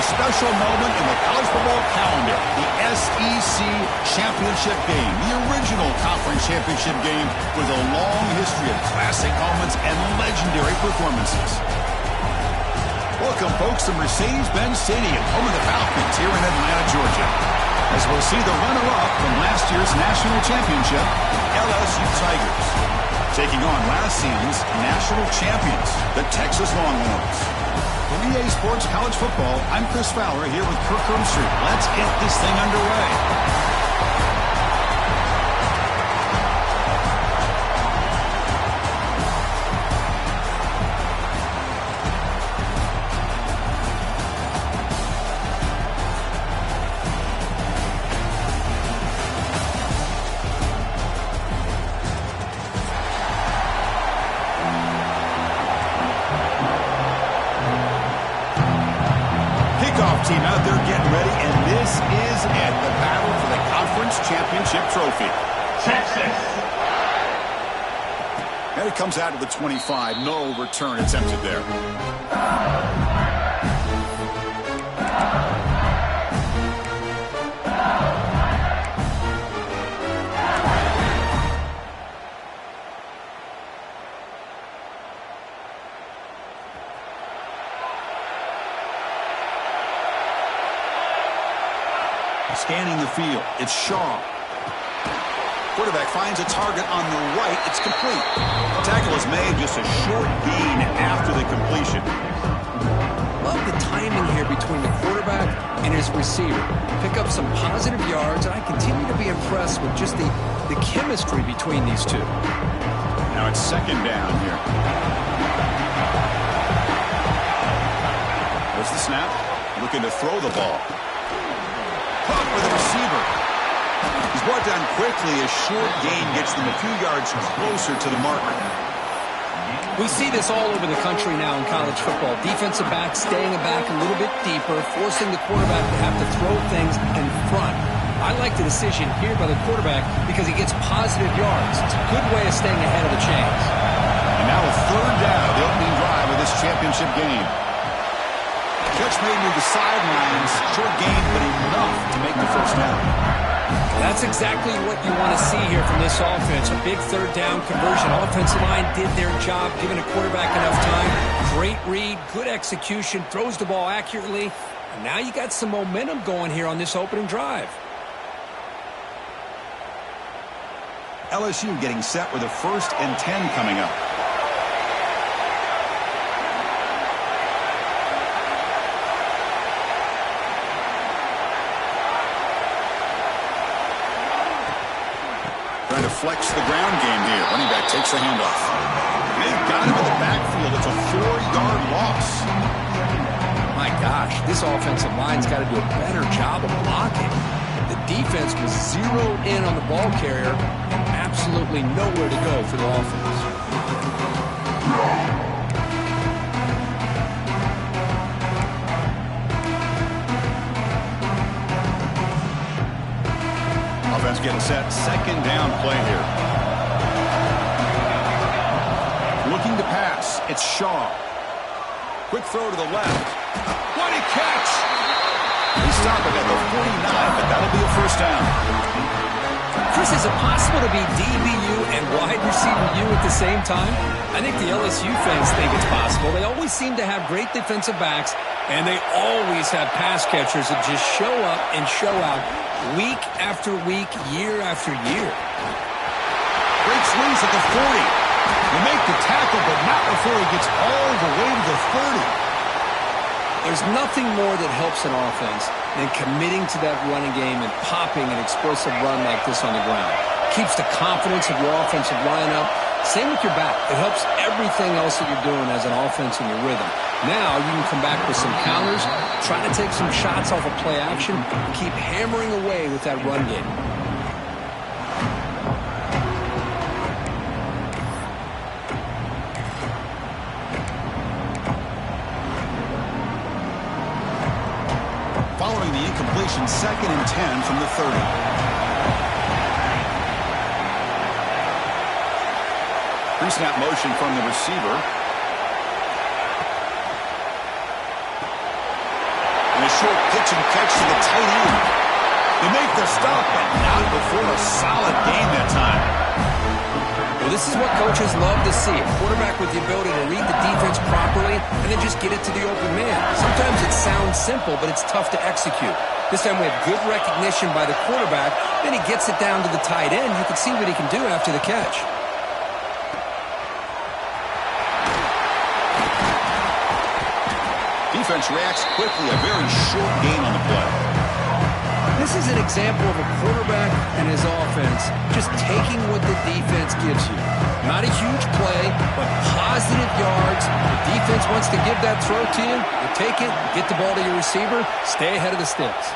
special moment in the college football calendar, the SEC Championship game, the original conference championship game with a long history of classic moments and legendary performances. Welcome, folks, to Mercedes-Benz Stadium, home of the Falcons here in Atlanta, Georgia, as we'll see the runner-up from last year's national championship, LSU Tigers, taking on last season's national champions, the Texas Longhorns. For EA Sports College Football, I'm Chris Fowler here with Kirk Herbstreit. Let's get this thing underway. Team out there getting ready, and this is it, the battle for the conference championship trophy. Texas. And it comes out to the 25. No return attempted there. Scanning the field, it's Shaw. Quarterback finds a target on the right. It's complete. The tackle is made, just a short gain after the completion. Love the timing here between the quarterback and his receiver. Pick up some positive yards, and I continue to be impressed with just the chemistry between these two. Now it's second down here. There's the snap. Looking to throw the ball. Caught with the receiver. He's brought down quickly. A short gain gets them a few yards closer to the marker. We see this all over the country now in college football. Defensive backs staying back a little bit deeper, forcing the quarterback to have to throw things in front. I like the decision here by the quarterback because he gets positive yards. It's a good way of staying ahead of the chains. And now a third down, the opening drive of this championship game. Catch made near the sidelines. Short gain, but enough to make the first down. That's exactly what you want to see here from this offense. A big third down conversion. Offensive line did their job, giving a quarterback enough time. Great read, good execution, throws the ball accurately. And now you got some momentum going here on this opening drive. LSU getting set with a 1st and 10 coming up. Trying to flex the ground game here. Running back takes the handoff. They've got him in the backfield. It's a 4-yard loss. My gosh, this offensive line's got to do a better job of blocking. The defense was zeroed in on the ball carrier and absolutely nowhere to go for the offense. Offense getting set. Second down play here. Looking to pass. It's Shaw. Quick throw to the left. What a catch! They stop it at the 49, but that'll be a first down. Chris, is it possible to be DBU and wide receiver U at the same time? I think the LSU fans think it's possible. They always seem to have great defensive backs, and they always have pass catchers that just show up and show out week after week, year after year. Great swings at the 40. They make the tackle, but not before he gets all the way to the 30. There's nothing more that helps an offense than committing to that running game and popping an explosive run like this on the ground. Keeps the confidence of your offensive lineup. Same with your back. It helps everything else that you're doing as an offense in your rhythm. Now you can come back with some counters, try to take some shots off of play action, and keep hammering away with that run game. Following the incompletion, 2nd and 10 from the 30. Pre-snap motion from the receiver. And a short pitch and catch to the tight end. They make the stop, but not before a solid game that time. Well, this is what coaches love to see. A quarterback with the ability to read the defense properly and then just get it to the open man. Sometimes it sounds simple, but it's tough to execute. This time we have good recognition by the quarterback. Then he gets it down to the tight end. You can see what he can do after the catch. Defense reacts quickly. A very short gain on the play. This is an example of a quarterback and his offense just taking what the defense gives you. Not a huge play, but positive yards. The defense wants to give that throw to you. You take it, get the ball to your receiver, stay ahead of the sticks.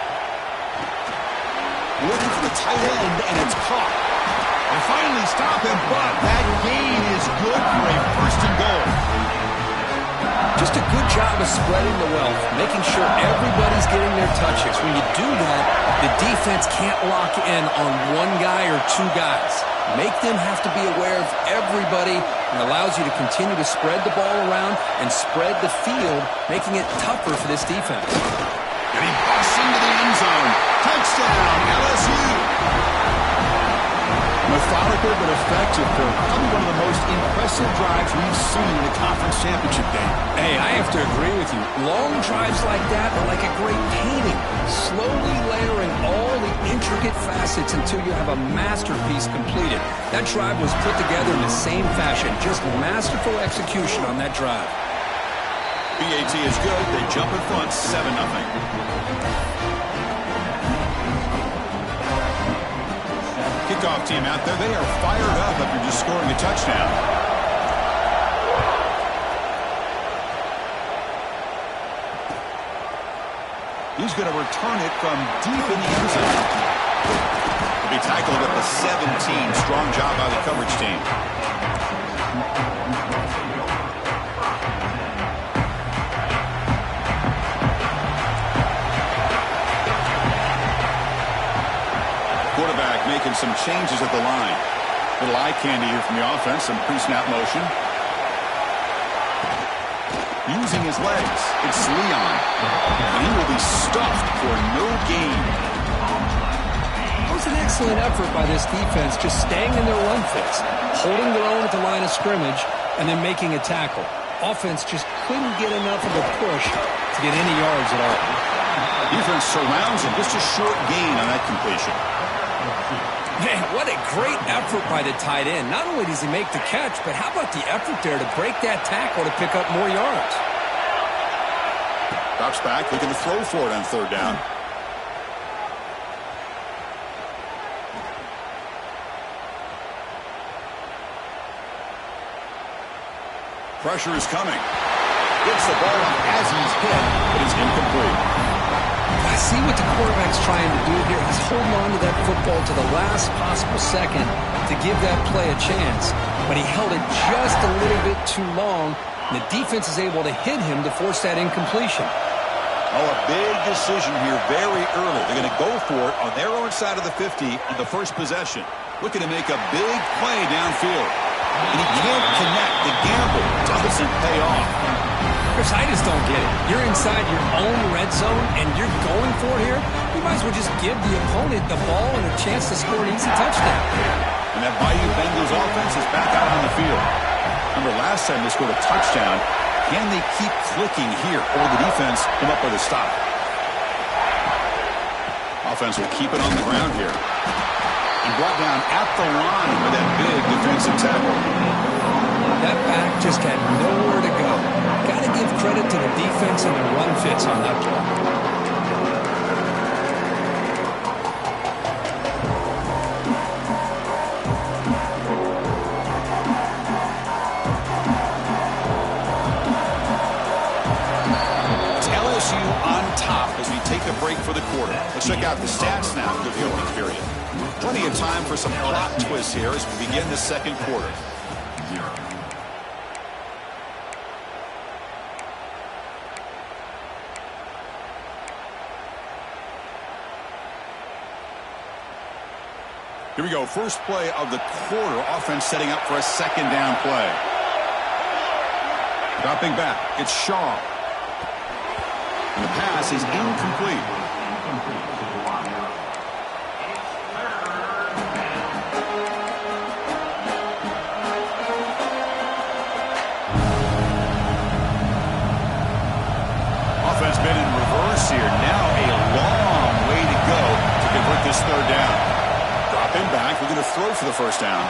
Looking for the tight end, and it's caught. They finally stop him, but that gain is good for a first and goal. Just a good job of spreading the wealth, making sure everybody's getting their touches. When you do that, the defense can't lock in on one guy or two guys. Make them have to be aware of everybody and allows you to continue to spread the ball around and spread the field, making it tougher for this defense. And he busts into the end zone. Touchdown, LSU. Methodical but effective for probably one of the most impressive drives we've seen in a conference championship game. Hey, I have to agree with you. Long drives like that are like a great painting. Slowly layering all the intricate facets until you have a masterpiece completed. That drive was put together in the same fashion. Just masterful execution on that drive. BAT is good. They jump in front 7-0. Kickoff team out there. They are fired up after just scoring a touchdown. He's going to return it from deep in the end zone. He'll be tackled at the 17. Strong job by the coverage team. Quarterback making some changes at the line. Little eye candy here from the offense. Some pre-snap motion. Using his legs. It's Leon. And he will be stuffed for no gain. It was an excellent effort by this defense, just staying in their run fits, holding their own at the line of scrimmage, and then making a tackle. Offense just couldn't get enough of a push to get any yards at all. Defense surrounds him. Just a short gain on that completion. Man, what a great effort by the tight end. Not only does he make the catch, but how about the effort there to break that tackle to pick up more yards? Drops back, looking to throw for it on third down. Pressure is coming. Gets the ball up as he's hit, but it's incomplete. I see what the quarterback's trying to do here. He's holding on to that football to the last possible second to give that play a chance. But he held it just a little bit too long, and the defense is able to hit him to force that incompletion. Oh, a big decision here very early. They're going to go for it on their own side of the 50 on the first possession. Looking to make a big play downfield. And he can't connect. The gamble doesn't pay off. Chris, I just don't get it. You're inside your own red zone, and you're going for it here? You might as well just give the opponent the ball and a chance to score an easy touchdown. And that Bayou Bengals offense is back out on the field. Remember last time they scored a touchdown. Can they keep clicking here, or the defense come up with a stop? Offense will keep it on the ground here. And brought down at the line with that big defensive tackle. That back just had nowhere to go. Got to give credit to the defense and the run fits on that play. On top as we take a break for the quarter. Let's check out the stats now for the opening period. Plenty of time for some plot twists here as we begin the second quarter. Here we go. First play of the quarter. Offense setting up for a second down play. Dropping back. It's Shaw. And the pass is incomplete. Offense been in reverse here. Now a long way to go to convert this third down. Drop in back. We're going to throw for the first down.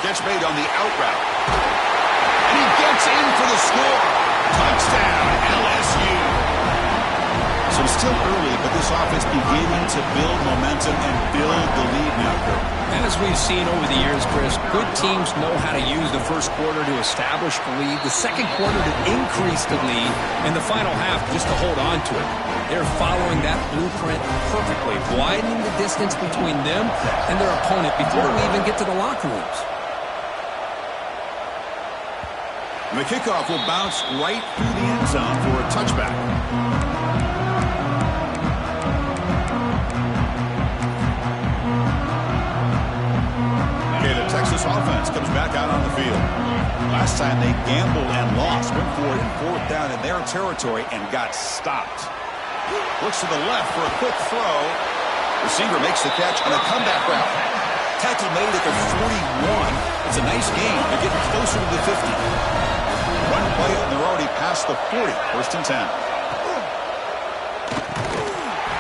Catch made on the out route. And he gets in for the score. Touchdown, LSU. So it's still early, but this offense beginning to build momentum and build the lead now, Kirk. As we've seen over the years, Chris, good teams know how to use the first quarter to establish the lead, the second quarter to increase the lead, and the final half just to hold on to it. They're following that blueprint perfectly, widening the distance between them and their opponent before we even get to the locker rooms. The kickoff will bounce right through the end zone for a touchback. Okay, the Texas offense comes back out on the field. Last time they gambled and lost, went for it in fourth down in their territory and got stopped. Looks to the left for a quick throw. Receiver makes the catch on a comeback route. Tackle made at the 41. It's a nice gain. They're getting closer to the 50. One play, and they're already past the 40. First and 10.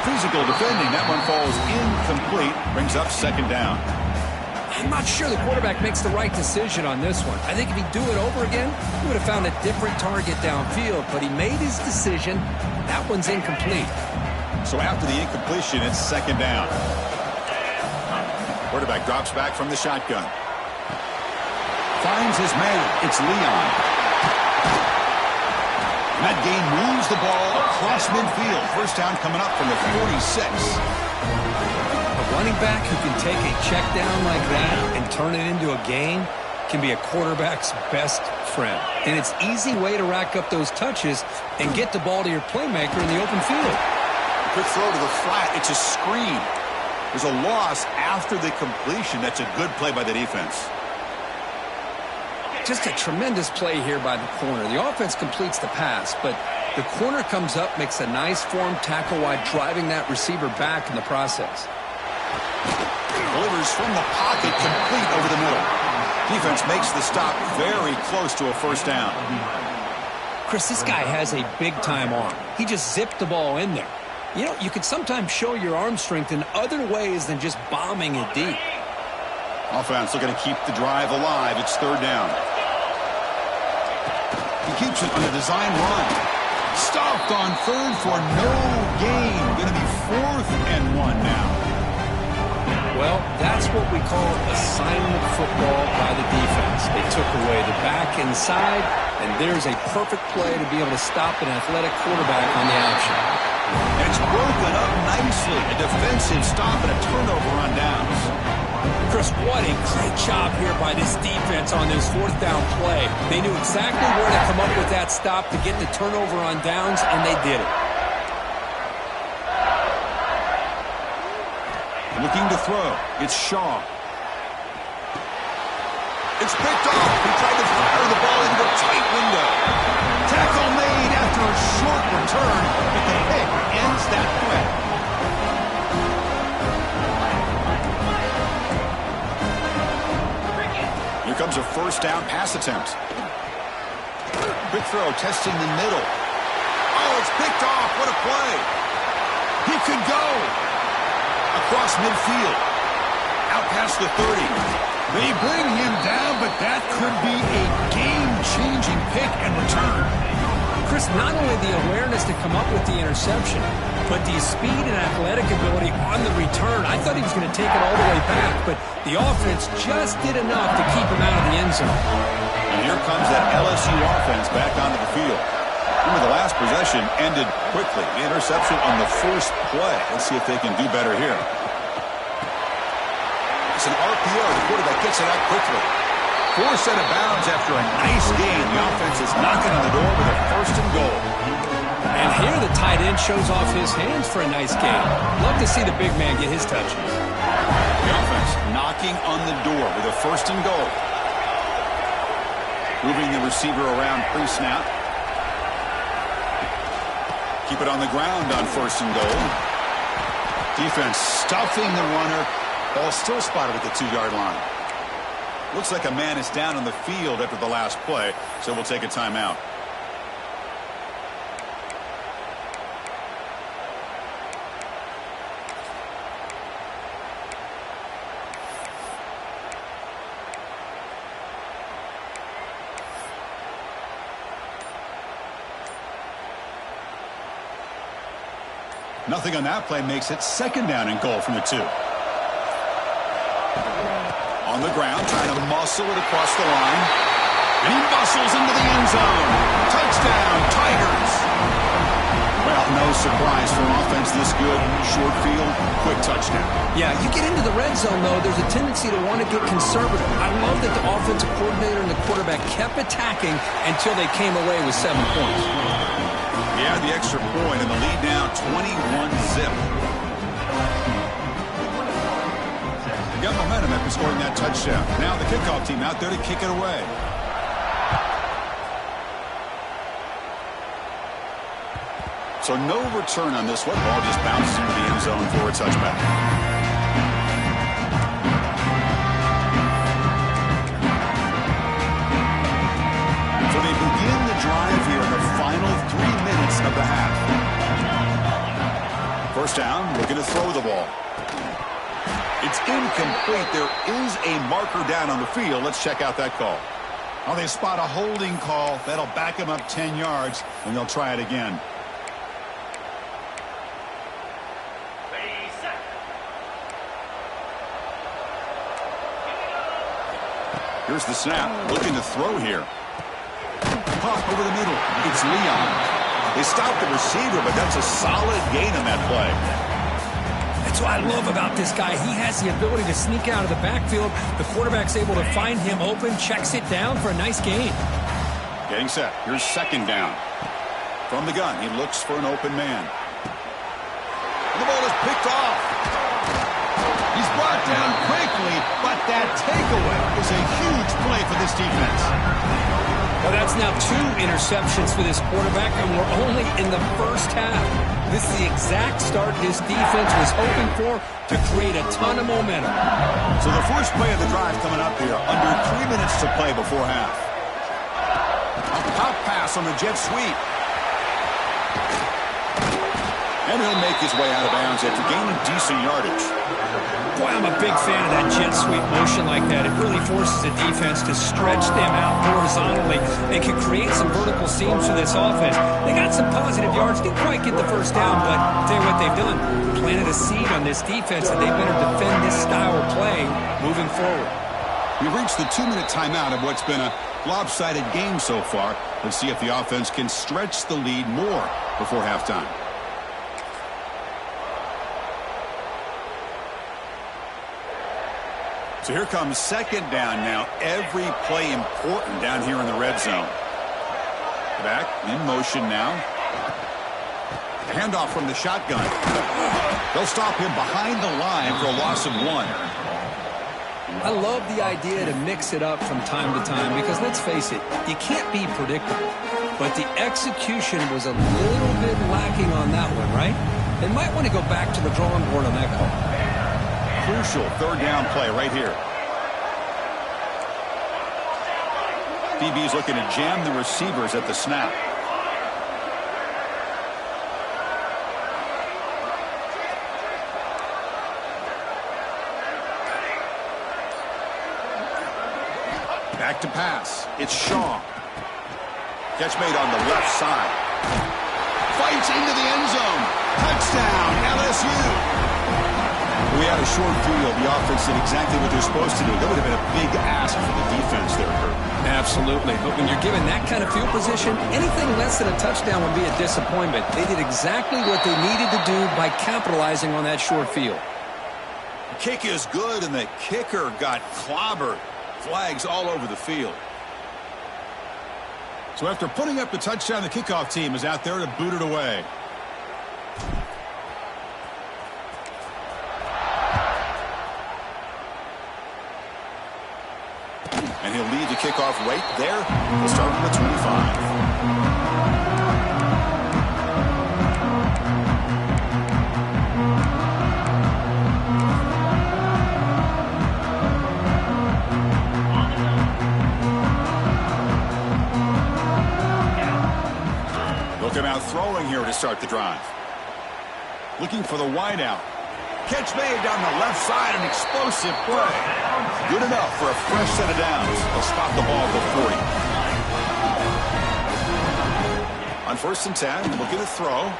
Physical defending. That one falls incomplete. Brings up second down. I'm not sure the quarterback makes the right decision on this one. I think if he'd do it over again, he would have found a different target downfield. But he made his decision. That one's incomplete. So after the incompletion, it's second down. Quarterback drops back from the shotgun. Finds his man. It's Leon. That game moves the ball across midfield. First down coming up from the 46. A running back who can take a check down like that and turn it into a gain can be a quarterback's best friend. And it's an easy way to rack up those touches and get the ball to your playmaker in the open field. Quick throw to the flat. It's a screen. There's a loss after the completion. That's a good play by the defense. Just a tremendous play here by the corner. The offense completes the pass, but the corner comes up, makes a nice form tackle while driving that receiver back in the process. Delivers from the pocket, complete over the middle. Defense makes the stop very close to a first down. Chris, this guy has a big-time arm. He just zipped the ball in there. You know, you can sometimes show your arm strength in other ways than just bombing it deep. Offense looking to keep the drive alive. It's third down. He keeps it on a design run. Stopped on third for no gain. Going to be 4th and 1 now. Well, that's what we call assignment football by the defense. They took away the back inside, and there's a perfect play to be able to stop an athletic quarterback on the option. It's broken up nicely. A defensive stop and a turnover on downs. Chris, what a great job here by this defense on this 4th down play. They knew exactly where to come up with that stop to get the turnover on downs, and they did it. Looking to throw. It's Shaw. It's picked off. He tried to fire the ball into a tight window. Tackle made after a short return, but the pick ends that threat. Here comes a first down pass attempt. Quick throw, testing the middle. Oh, it's picked off. What a play. He could go. Across midfield. Out past the 30. They bring him down, but that could be a game-changing pick and return. Chris, not only the awareness to come up with the interception, but the speed and athletic ability on the return. I thought he was going to take it all the way back, but the offense just did enough to keep him out of the end zone. And here comes that LSU offense back onto the field. Remember, the last possession ended quickly. The interception on the first play. Let's see if they can do better here. It's an RPO. The quarterback gets it out quickly. 4 set of bounds after a nice game. The offense is knocking on the door with a first and goal. And here the tight end shows off his hands for a nice game. Love to see the big man get his touches. The offense knocking on the door with a first and goal. Moving the receiver around pre-snap. Keep it on the ground on 1st and goal. Defense stuffing the runner. Ball still spotted at the 2-yard line. Looks like a man is down on the field after the last play, so we'll take a timeout. Nothing on that play makes it 2nd down and goal from the 2. On the ground, trying to muscle it across the line. And he muscles into the end zone. Touchdown, Tigers. Well, no surprise for an offense this good. Short field, quick touchdown. Yeah, you get into the red zone, though, there's a tendency to want to get conservative. I love that the offensive coordinator and the quarterback kept attacking until they came away with 7 points. Yeah, the extra point and the lead now 21-zip. They got momentum after scoring that touchdown. Now the kickoff team out there to kick it away. So no return on this one. Ball just bounces into the end zone for a touchback. So they begin the drive here in the final 3 minutes of the half. First down, looking to throw the ball. It's incomplete. There is a marker down on the field. Let's check out that call. Oh, they spot a holding call. That'll back them up 10 yards, and they'll try it again. Here's the snap. Looking to throw here. Pop over the middle. It's Leon. They stopped the receiver, but that's a solid gain on that play. That's what I love about this guy. He has the ability to sneak out of the backfield. The quarterback's able to find him open, checks it down for a nice gain. Getting set. Here's 2nd down. From the gun, he looks for an open man. The ball is picked off. He's brought down quickly, but that takeaway is a huge play for this defense. Well, that's now 2 interceptions for this quarterback, and we're only in the first half. This is the exact start this defense was hoping for to create a ton of momentum. So the first play of the drive coming up here, under 3 minutes to play before half. A pop pass on the jet sweep. And he'll make his way out of bounds after gaining decent yardage. Boy, I'm a big fan of that jet sweep motion like that. It really forces the defense to stretch them out horizontally and can create some vertical seams for this offense. They got some positive yards. Didn't quite get the first down, but I'll tell you what they've done. Planted a seed on this defense, and they better defend this style of play moving forward. We've reached the 2-minute timeout of what's been a lopsided game so far. Let's see if the offense can stretch the lead more before halftime. So here comes 2nd down now. Every play important down here in the red zone. Back in motion now. The handoff from the shotgun. They'll stop him behind the line for a loss of 1. I love the idea to mix it up from time to time because, let's face it, you can't be predictable. But the execution was a little bit lacking on that one, right? They might want to go back to the drawing board on that call. Crucial 3rd down play right here. DB's looking to jam the receivers at the snap. Back to pass. It's Shaw. Catch made on the left side. Fights into the end zone. Touchdown, LSU. We had a short field. The offense did exactly what they're supposed to do. That would have been a big ask for the defense there, Kurt. Absolutely. But when you're given that kind of field position, anything less than a touchdown would be a disappointment. They did exactly what they needed to do by capitalizing on that short field. The kick is good, and the kicker got clobbered. Flags all over the field. So after putting up the touchdown, the kickoff team is out there to boot it away. And he'll lead the kickoff right there. He'll start on the 25. Looking out throwing here to start the drive. Looking for the wide out. Catch made down the left side, an explosive play. Good enough for a fresh set of downs. They'll spot the ball at the 40. On 1st and 10, looking to throw.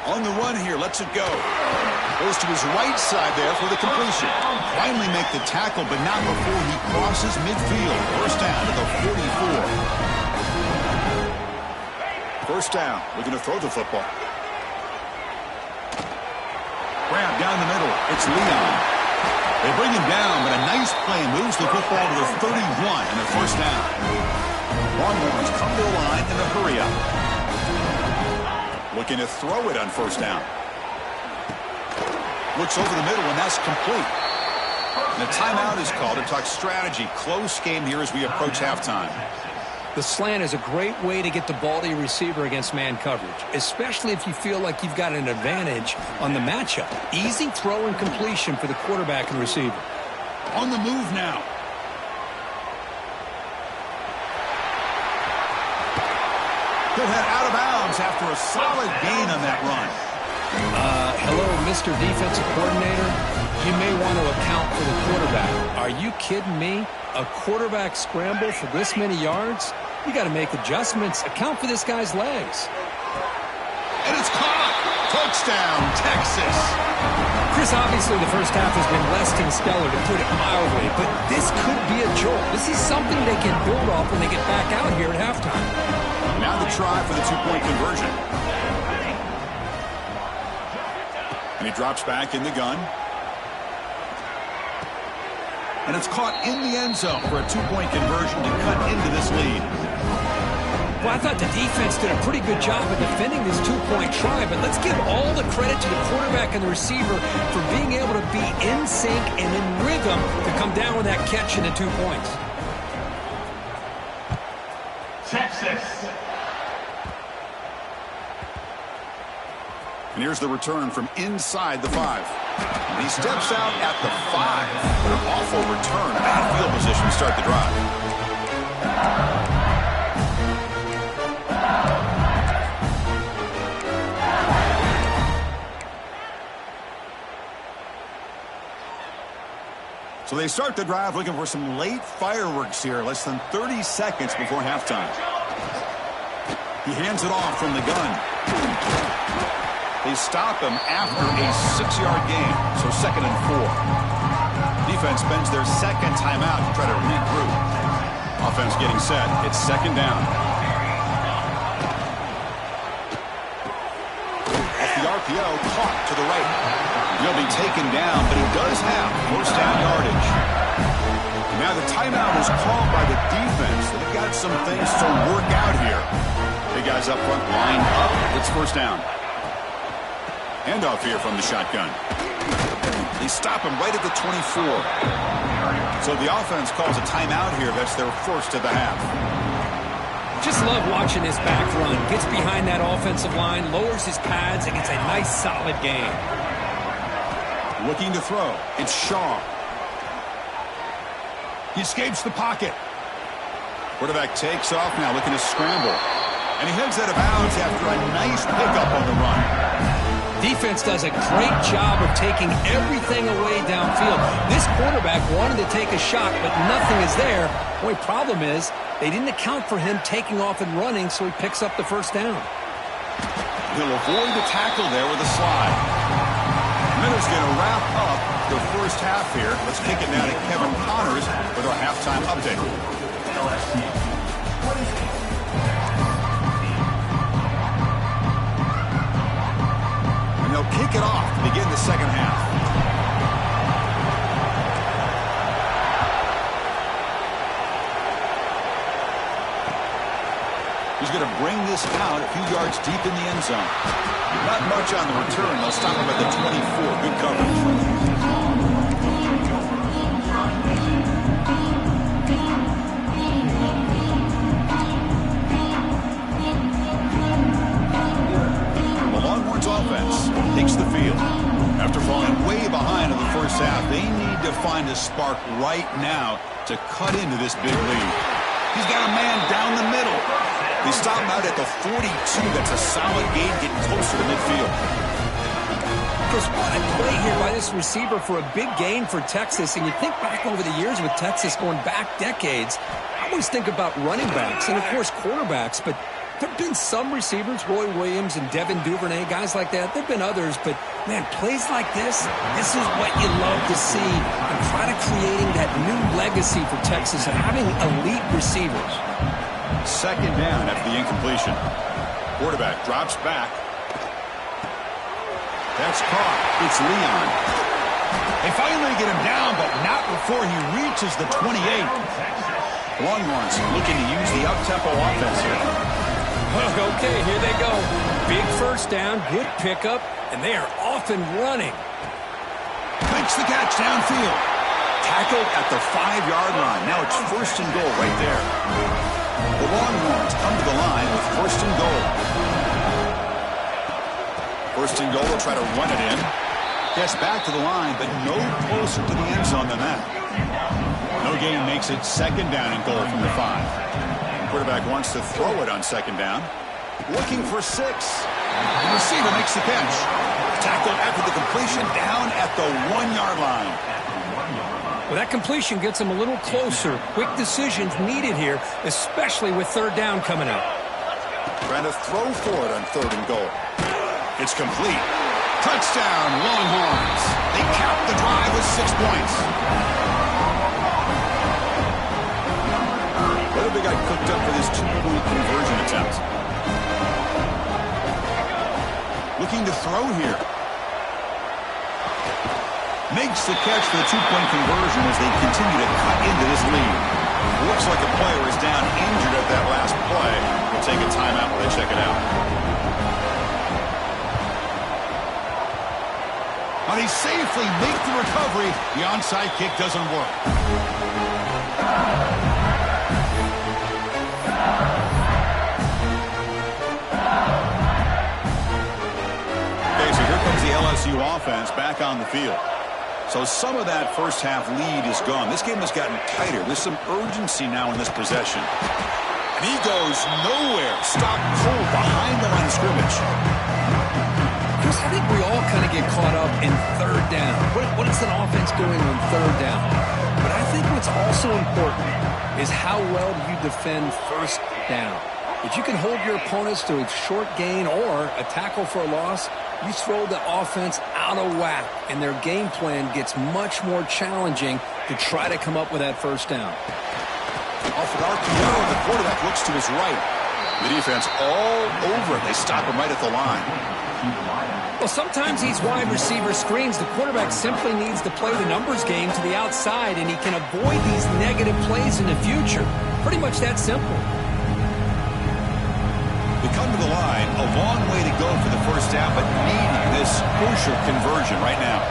On the run here, lets it go. Goes to his right side there for the completion. Finally make the tackle, but not before he crosses midfield. First down to the 44. First down, looking to throw the football. Grab down the middle. It's Leon. They bring him down, but a nice play moves the football to the 31 and a first down. Longhorns come to the line in a hurry up. Looking to throw it on first down. Looks over the middle, and that's complete. And a timeout is called to talk strategy. Close game here as we approach halftime. The slant is a great way to get the ball to your receiver against man coverage, especially if you feel like you've got an advantage on the matchup. Easy throw and completion for the quarterback and receiver. On the move now. He'll head out of bounds after a solid gain on that run. Hello, Mr. Defensive Coordinator. You may want to account for the quarterback. Are you kidding me? A quarterback scramble for this many yards? You got to make adjustments. Account for this guy's legs. And it's caught. Touchdown, Texas. Chris, obviously the first half has been less than stellar, to put it mildly, but this could be a jolt. This is something they can build off when they get back out here at halftime. Now the try for the two-point conversion. And he drops back in the gun. And it's caught in the end zone for a two-point conversion to cut into this lead. Well, I thought the defense did a pretty good job of defending this two-point try, but let's give all the credit to the quarterback and the receiver for being able to be in sync and in rhythm to come down with that catch and the 2 points. Texas. And here's the return from inside the 5. And he steps out at the 5. An awful return. Bad field position to start the drive. So they start the drive looking for some late fireworks here. Less than 30 seconds before halftime. He hands it off from the gun. They stop him after a 6-yard gain, so 2nd and 4. Defense spends their second timeout to try to regroup. Offense getting set. It's 2nd down. Off the RPO, caught to the right. He'll be taken down, but he does have first down yardage. Now the timeout is called by the defense. They've got some things to work out here. Big guys up front line up. It's first down. Handoff here from the shotgun. They stop him right at the 24. So the offense calls a timeout here. That's their first of the half. Just love watching this back run. Gets behind that offensive line, lowers his pads, and gets a nice solid gain. Looking to throw. It's Shaw. He escapes the pocket. Quarterback takes off now, looking to scramble. And he heads out of bounds after a nice pickup on the run. Defense does a great job of taking everything away downfield. This quarterback wanted to take a shot, but nothing is there. The only problem is they didn't account for him taking off and running, so he picks up the first down. He'll avoid the tackle there with a slide. Miller's going to wrap up the first half here. Let's kick it now to Kevin Connors with our halftime update. And they'll kick it off to begin the second half. He's going to bring this out a few yards deep in the end zone. Not much on the return. They'll stop him at the 24. Good coverage. The Longhorns offense takes the field. After falling way behind in the first half, they need to find a spark right now to cut into this big lead. He's got a man down the middle. They stop him out at the 42. That's a solid gain, getting closer to midfield. Chris, what a play here by this receiver for a big gain for Texas. And you think back over the years with Texas going back decades, I always think about running backs and, of course, quarterbacks. But there have been some receivers, Roy Williams and Devin Duvernay, guys like that. There have been others. But, man, plays like this is what you love to see. And try to creating that new legacy for Texas of having elite receivers. Second down after the incompletion. Quarterback drops back. That's caught. It's Leon. They finally get him down, but not before he reaches the 28. Longhorns looking to use the up-tempo offense here. Okay, here they go. Big first down, good pickup, and they are off and running. Makes the catch downfield. Tackled at the 5-yard line. Now it's first and goal right there. The Longhorns come to the line with first and goal. First and goal, they'll try to run it in. Gets back to the line, but no closer to the end zone than that. No gain makes it second down and goal from the 5. Quarterback wants to throw it on second down. Looking for 6. The receiver makes the catch. Tackled after the completion down at the 1-yard line. Well, that completion gets him a little closer. Quick decisions needed here, especially with third down coming up. Trying to throw for it on third and goal. It's complete. Touchdown, Longhorns. They cap the drive with 6 points. What have they got cooked up for this 2-point conversion attempt? Looking to throw here. Makes the catch for the 2-point conversion as they continue to cut into this lead. Looks like a player is down injured at that last play. We'll take a timeout while they check it out. But they safely make the recovery. The onside kick doesn't work. Okay, so here comes the LSU offense back on the field. So some of that first half lead is gone. This game has gotten tighter. There's some urgency now in this possession. And he goes nowhere. Stopped cold behind the line of scrimmage. I think we all kind of get caught up in third down. What is an offense doing on third down? But I think what's also important is how well you defend first down. If you can hold your opponents to a short gain or a tackle for a loss, you throw the offense out of whack, and their game plan gets much more challenging to try to come up with that first down. Off an RPO, the quarterback looks to his right. The defense all over it. They stop him right at the line. Well, sometimes these wide receiver screens, the quarterback simply needs to play the numbers game to the outside, and he can avoid these negative plays in the future. Pretty much that simple. We come to the line, a long way to go for the first down, but needing this crucial conversion right now.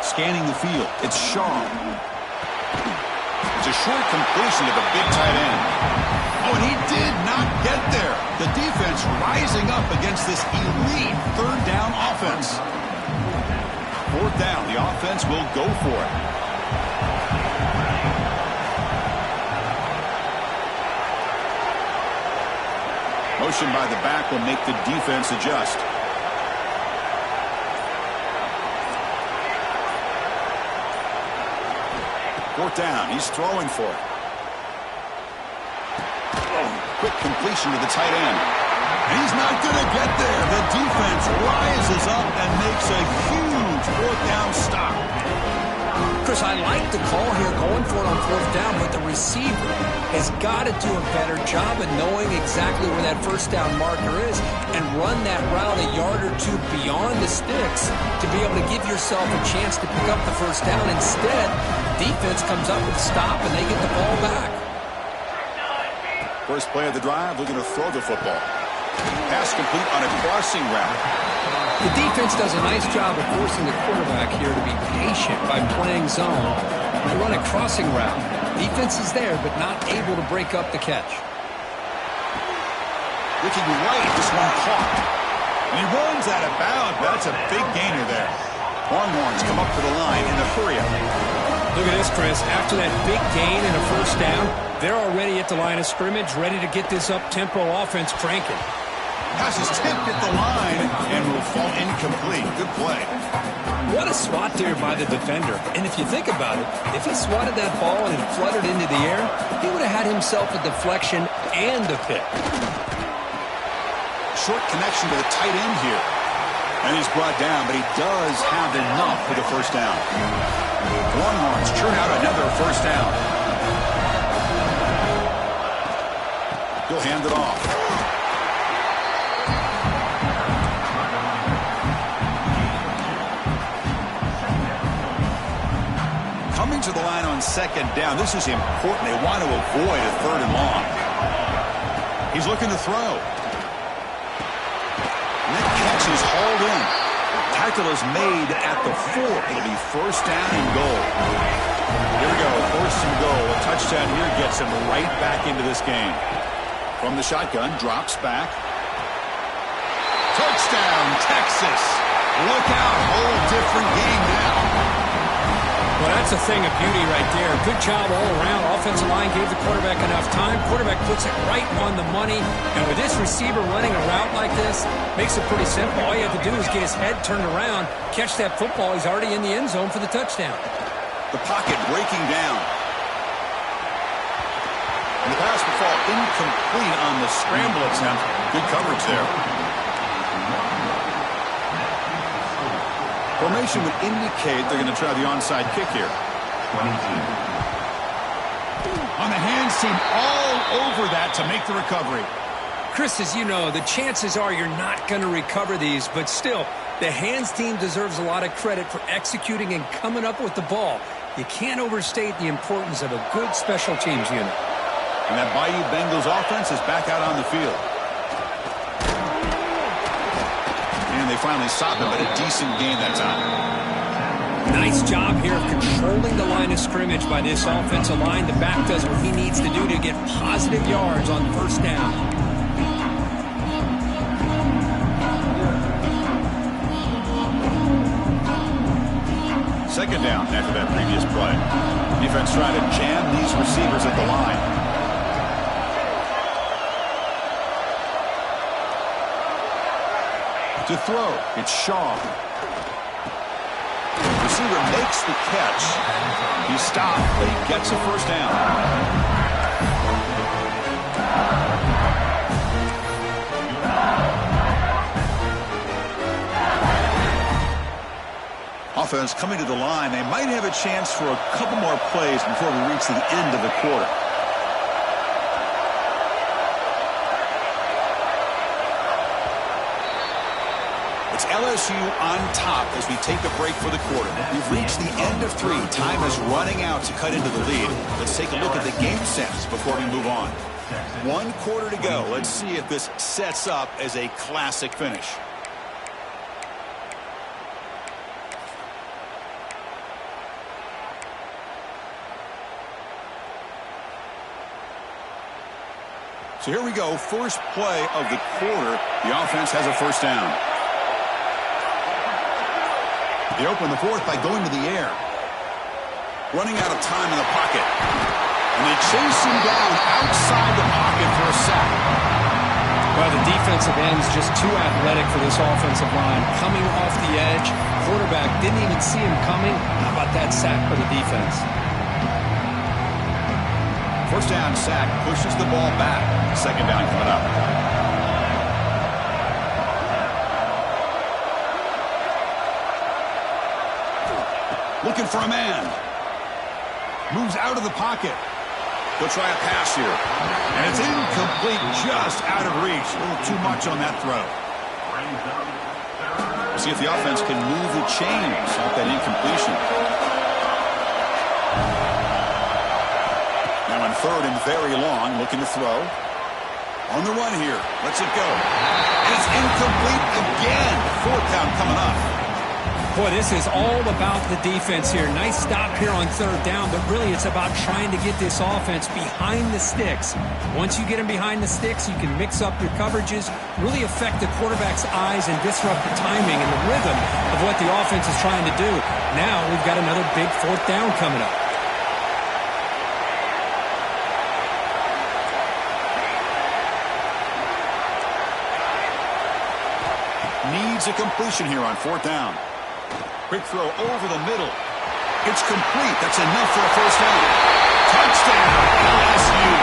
Scanning the field, it's Shaw. It's a short completion to the big tight end. Oh, and he did not get there. The defense rising up against this elite third down offense. Fourth down, the offense will go for it. Motion by the back will make the defense adjust. Fourth down, he's throwing for it. Quick completion to the tight end. He's not going to get there. The defense rises up and makes a huge fourth down stop. Chris, I like the call here going for it on fourth down, but the receiver has got to do a better job of knowing exactly where that first down marker is and run that route a yard or two beyond the sticks to be able to give yourself a chance to pick up the first down. Instead, defense comes up with a stop and they get the ball back. First play of the drive, looking to throw the football. Pass complete on a crossing route. The defense does a nice job of forcing the quarterback here to be patient by playing zone. They run a crossing route. Defense is there, but not able to break up the catch. Looking right, this one caught. And he runs out of bounds. That's a big gainer there. Longhorns come up to the line in a hurry-up. Look at this, Chris. After that big gain and a first down, they're already at the line of scrimmage, ready to get this up-tempo offense cranking. Pass is tipped at the line and will fall incomplete. Good play. What a swat there by the defender. And if you think about it, if he swatted that ball and it fluttered into the air, he would have had himself a deflection and a pick. Short connection to the tight end here. And he's brought down, but he does have enough for the first down. Longhorns churn out another first down. He'll hand it off. Coming to the line on second down. This is important. They want to avoid a third and long. He's looking to throw. And that catch is hauled in. Tackle is made at the 4. It'll be first down and goal. Here we go. First and goal. A touchdown here gets him right back into this game. From the shotgun, drops back. Touchdown, Texas. Look out. Whole different game now. Well, that's a thing of beauty right there. Good job all around. Offensive line gave the quarterback enough time. Quarterback puts it right on the money. And with this receiver running a route like this, makes it pretty simple. All you have to do is get his head turned around, catch that football. He's already in the end zone for the touchdown. The pocket breaking down. And the pass will fall incomplete on the scramble attempt. Good coverage there. Formation would indicate they're going to try the onside kick here. 22. On the hands team all over that to make the recovery. Chris, as you know, the chances are you're not going to recover these, but still, the hands team deserves a lot of credit for executing and coming up with the ball. You can't overstate the importance of a good special teams unit. And that Bayou Bengals offense is back out on the field. And they finally stopped him, but a decent gain that time. Nice job here of controlling the line of scrimmage by this offensive line. The back does what he needs to do to get positive yards on first down. Second down after that previous play. Defense trying to jam these receivers at the line. To throw, it's Shaw. Receiver makes the catch. He stopped, but he gets a first down. Offense coming to the line. They might have a chance for a couple more plays before we reach the end of the quarter. It's LSU on top as we take a break for the quarter. We've reached the end of 3. Time is running out to cut into the lead. Let's take a look at the game sets before we move on. 1 quarter to go. Let's see if this sets up as a classic finish. So here we go. First play of the quarter. The offense has a first down. They open the fourth by going to the air. Running out of time in the pocket. And they chase him down outside the pocket for a sack. Well, the defensive end's just too athletic for this offensive line. Coming off the edge, quarterback didn't even see him coming. How about that sack for the defense? First down sack pushes the ball back. Second down coming up. Looking for a man. Moves out of the pocket. They'll try a pass here. And it's incomplete, just out of reach. A little too much on that throw. See if the offense can move the chains off that incompletion. Now on third and very long, looking to throw. On the run here. Lets it go. And it's incomplete again. Fourth down coming up. Boy, this is all about the defense here. Nice stop here on third down, but really it's about trying to get this offense behind the sticks. Once you get them behind the sticks, you can mix up your coverages, really affect the quarterback's eyes and disrupt the timing and the rhythm of what the offense is trying to do. Now we've got another big fourth down coming up. needs a completion here on 4th down. Quick throw over the middle. It's complete. That's enough for a first down. Touchdown, LSU.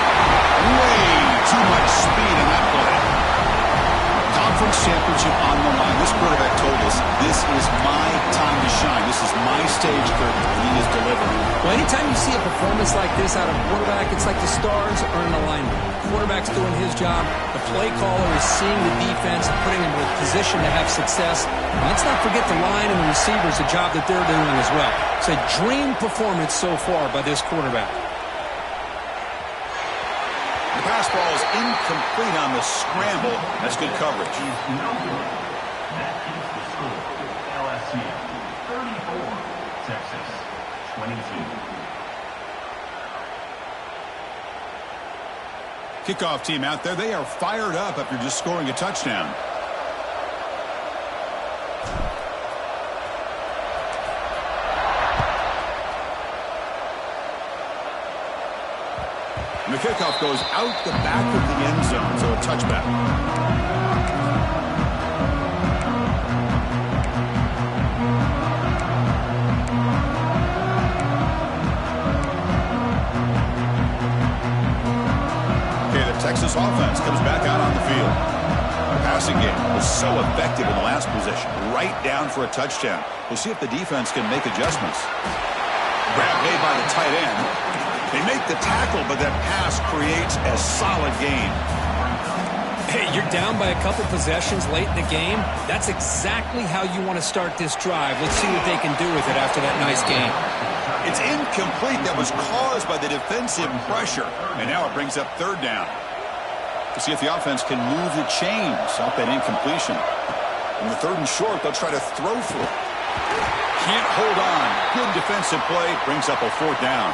Way too much speed in that play. Conference championship on the line. This quarterback told us, this is my time to shine. This is my stage curtain, and he is delivering. Well, anytime you see a performance like this out of a quarterback, it's like the stars are in alignment. The quarterback's doing his job. The play caller is seeing the defense and putting them in a position to have success. And let's not forget the line and the receivers, the job that they're doing as well. It's a dream performance so far by this quarterback. The pass ball is incomplete on the scramble. That's good coverage. That is the score. LSU 34, Texas 22. Kickoff team out there. They are fired up after just scoring a touchdown. And the kickoff goes out the back of the end zone, so a touchback. Okay, the Texas offense comes back out on the field. The passing game was so effective in the last possession, right down for a touchdown. We'll see if the defense can make adjustments. Grab made by the tight end. They make the tackle, but that pass creates a solid gain. Hey, you're down by a couple possessions late in the game. That's exactly how you want to start this drive. Let's see what they can do with it after that nice game. It's incomplete. That was caused by the defensive pressure. And now it brings up 3rd down. To see if the offense can move the chains off that incompletion. On the 3rd and short, they'll try to throw for it. Can't hold on. Good defensive play. Brings up a 4th down.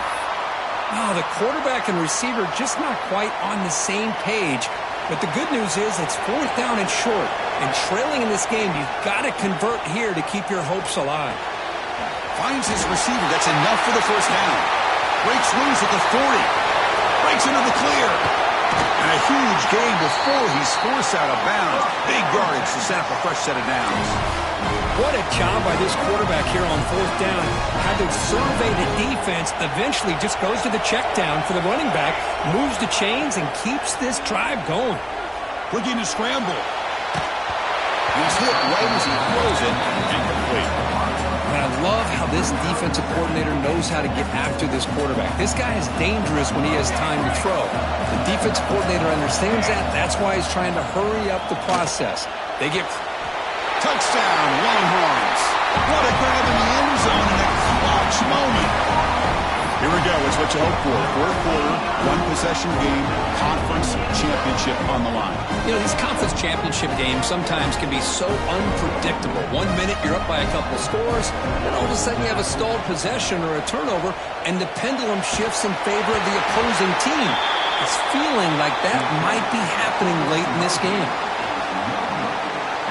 Oh, the quarterback and receiver just not quite on the same page. But the good news is it's 4th down and short. And trailing in this game, you've got to convert here to keep your hopes alive. Finds his receiver. That's enough for the first down. Breaks loose at the 40. Breaks into the clear. And a huge gain before he's forced out of bounds. Big yardage to set up a fresh set of downs. What a job by this quarterback here on 4th down. Had to survey the defense, eventually just goes to the check down for the running back, moves the chains, and keeps this drive going. Looking to scramble. He's hit right as he throws it, incomplete. And I love how this defensive coordinator knows how to get after this quarterback. This guy is dangerous when he has time to throw. The defensive coordinator understands that. That's why he's trying to hurry up the process. They get... Touchdown, Longhorns. What a grab in the end zone in a clutch moment. Here we go. It's what you hope for. 4th quarter, 1-possession game, conference championship on the line. You know, these conference championship games sometimes can be so unpredictable. 1 minute you're up by a couple scores, then all of a sudden you have a stalled possession or a turnover, and the pendulum shifts in favor of the opposing team. It's feeling like that might be happening late in this game.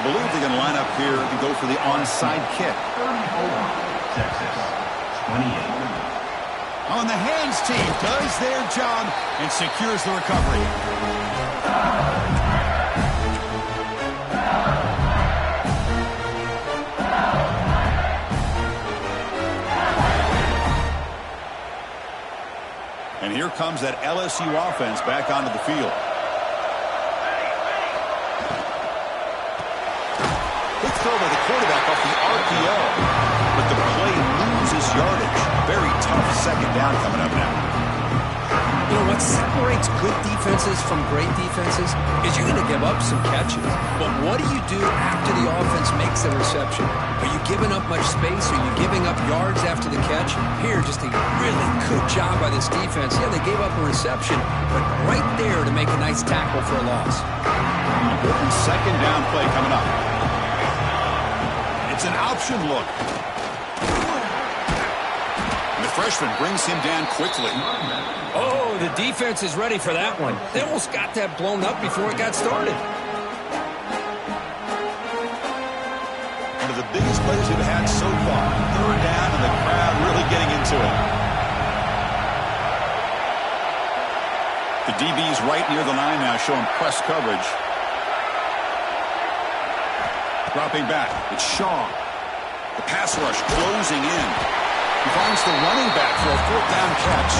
I believe they're going to line up here to go for the onside kick. 34, Texas 28. On the hands team does their job and secures the recovery. And here comes that LSU offense back onto the field. Quick throw by the quarterback off the RPO. But the play loses yardage. Very tough 2nd down coming up now. You know, what separates good defenses from great defenses is you're going to give up some catches. But what do you do after the offense makes the reception? Are you giving up much space? Are you giving up yards after the catch? Here, just a really good job by this defense. Yeah, they gave up a reception, but right there to make a nice tackle for a loss. Important 2nd down play coming up. It's an option look. And the freshman brings him down quickly. Oh, the defense is ready for that one. They almost got that blown up before it got started. One of the biggest plays we've had so far. 3rd down and the crowd really getting into it. The DB's right near the line now showing press coverage. Dropping back. It's Shaw. The pass rush closing in. He finds the running back for a fourth down catch.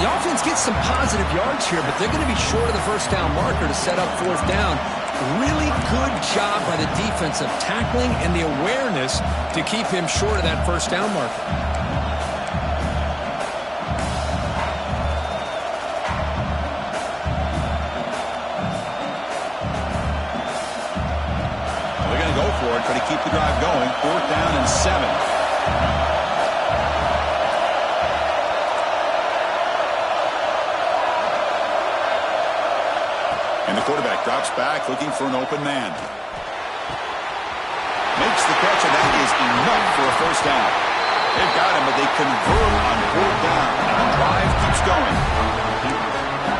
The offense gets some positive yards here, but they're going to be short of the first down marker to set up fourth down. Really good job by the defense of tackling and the awareness to keep him short of that first down marker. Try to keep the drive going. Fourth down and 7. And the quarterback drops back looking for an open man. Makes the catch, and that is enough for a first down. They've got him, but they convert on fourth down. And the drive keeps going.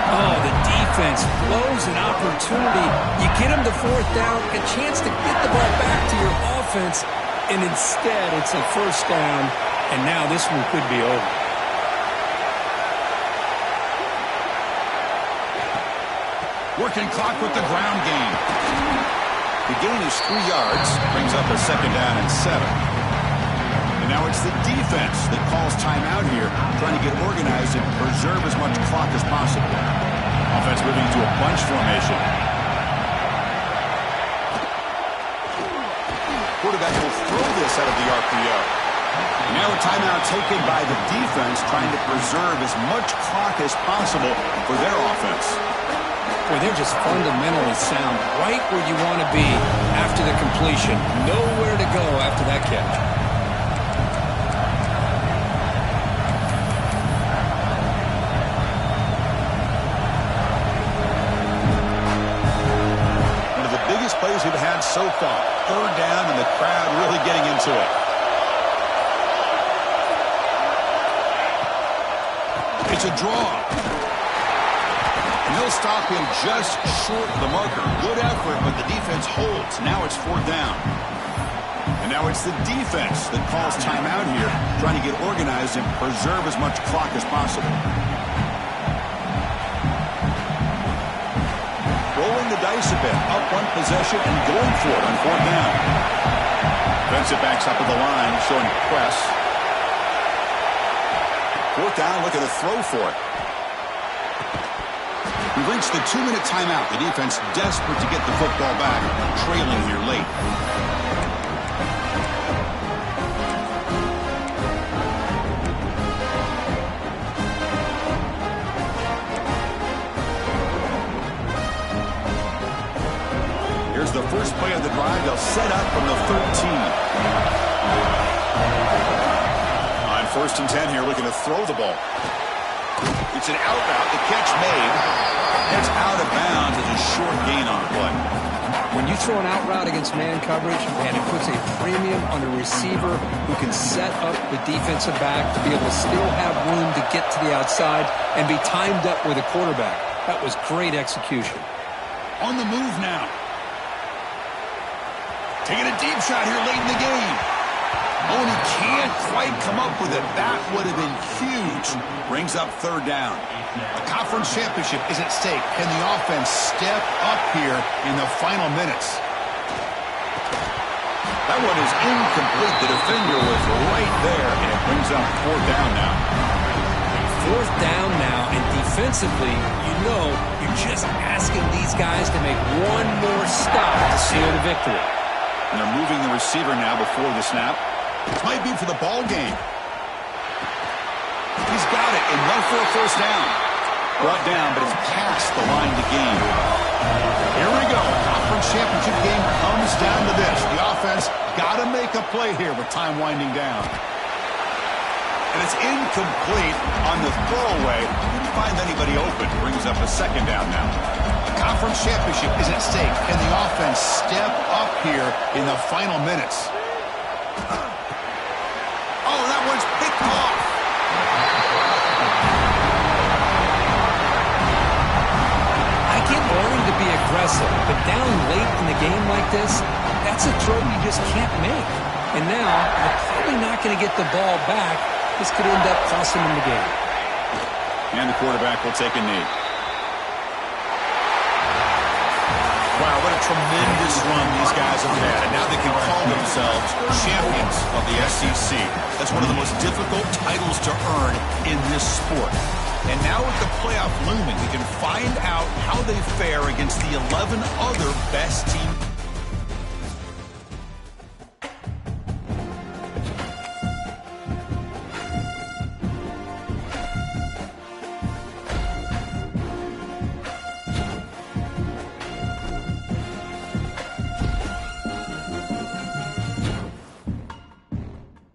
Oh, the defense blows an opportunity. You get them to fourth down, a chance to get the ball back to your offense, and instead it's a first down, and now this one could be over. Working clock with the ground game. The gain is 3 yards, brings up a second down and 7. And now it's the defense that calls timeout here, trying to get organized and preserve as much clock as possible. Offense moving to a bunch formation. Quarterback will throw this out of the RPO. And now a timeout taken by the defense, trying to preserve as much clock as possible for their offense. Boy, they're just fundamentally sound, right where you want to be after the completion. Nowhere to go after that catch. Plays we've had so far. Third down and the crowd really getting into it. It's a draw. And they'll stop him just short of the marker. Good effort, but the defense holds. Now it's fourth down. And now it's the defense that calls timeout here, trying to get organized and preserve as much clock as possible. Rolling the dice a bit, up one possession and going for it on fourth down. Defensive backs up at the line, showing press. Fourth down, look at a throw for it. We've reached the 2-minute timeout. The defense desperate to get the football back, trailing here late. The first play of the drive, they'll set up from the 13. On first and 10 here, looking to throw the ball. It's an out route, the catch made. It's out of bounds as a short gain on the play. When you throw an out route against man coverage, man, it puts a premium on a receiver who can set up the defensive back to be able to still have room to get to the outside and be timed up with a quarterback. That was great execution. On the move now. Taking a deep shot here late in the game. Oh, and he can't quite come up with it. That would have been huge. Brings up third down. A conference championship is at stake. Can the offense step up here in the final minutes? That one is incomplete. The defender was right there, and it brings up fourth down now. Fourth down now, and defensively, you're just asking these guys to make one more stop to seal the victory. And they're moving the receiver now before the snap. This might be for the ball game. He's got it. Enough for a first down. Brought down, but it's past the line to gain. Here we go. Conference championship game comes down to this. The offense got to make a play here with time winding down. And it's incomplete on the throwaway. Didn't find anybody open. Brings up a second down now. Conference championship is at stake. Can the offense step up here in the final minutes? Oh, that one's picked off. I get wanting to be aggressive, but down late in the game like this, that's a throw you just can't make. And now, they're probably not going to get the ball back. This could end up costing them the game. And the quarterback will take a knee. Wow, what a tremendous run these guys have had. And now they can call themselves champions of the SEC. That's one of the most difficult titles to earn in this sport. And now with the playoff looming, we can find out how they fare against the 11 other best teams.